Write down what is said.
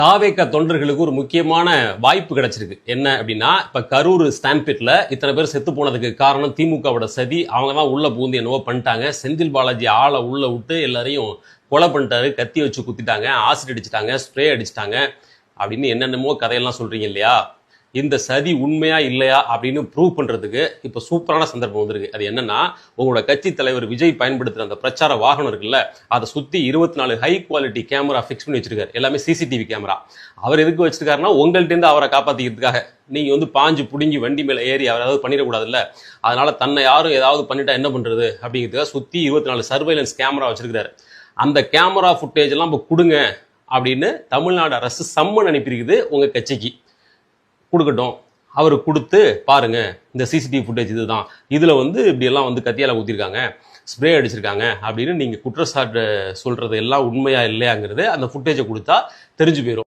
தாவேக தொண்டர்களுக்கு ஒரு முக்கியமான வாய்ப்பு கிடைச்சிருக்கு. என்ன அப்படின்னா, இப்ப கரூர் ஸ்டாம்பிட்ல இத்தனை பேர் செத்து போனதுக்கு காரணம் திமுகவோட சதி. அவங்க தான் உள்ள பூந்து என்னவோ பண்ணிட்டாங்க. செந்தில் பாலாஜி ஆளை உள்ள விட்டு எல்லாரையும் கொலை பண்ணிட்டாரு, கத்தி வச்சு குத்திட்டாங்க, ஆசிட் அடிச்சிட்டாங்க, ஸ்ப்ரே அடிச்சிட்டாங்க அப்படின்னு என்னென்னமோ கதையெல்லாம் சொல்றீங்க இல்லையா? இந்த சதி உண்மையா இல்லையா அப்படின்னு ப்ரூவ் பண்றதுக்கு இப்ப சூப்பரான சந்தர்ப்பம் வந்திருக்கு. அது என்னன்னா, உங்களோட கட்சி தலைவர் விஜய் பயன்படுத்துற அந்த பிரச்சார வாகனம் இருக்குல்ல, அதை சுத்தி 24 ஹை குவாலிட்டி கேமரா ஃபிக்ஸ் பண்ணி வச்சிருக்காரு. எல்லாமே சிசிடிவி கேமரா. அவர் எதுக்கு வச்சிருக்காருன்னா, உங்கள்ட்ட இருந்து அவரை காப்பாத்திக்கிறதுக்காக. நீங்க வந்து பாஞ்சு புடுங்கி வண்டி மேல ஏறி அவர் ஏதாவது பண்ணிடக்கூடாதுல்ல, அதனால தன்னை யாரும் ஏதாவது பண்ணிட்டா என்ன பண்றது அப்படிங்கிறதுக்காக சுத்தி 24 சர்வைலன்ஸ் கேமரா வச்சிருக்காரு. அந்த கேமரா ஃபுட்டேஜ் எல்லாம் இப்போ கொடுங்க அப்படின்னு தமிழ்நாடு அரசு சம்மன் அனுப்பியிருக்குது உங்க கட்சிக்கு. கொடுக்கட்டும். அவர் கொடுத்து பாருங்க, இந்த சிசிடிவி ஃபுட்டேஜ் இதுதான், இதுல வந்து இப்படி எல்லாம் வந்து கத்தியால ஊத்திருக்காங்க, ஸ்ப்ரே அடிச்சிருக்காங்க அப்படின்னு நீங்க குற்றச்சாட்டு சொல்றது எல்லாம் உண்மையா இல்லையாங்கிறது அந்த ஃபுட்டேஜை கொடுத்தா தெரிஞ்சு போயிடும்.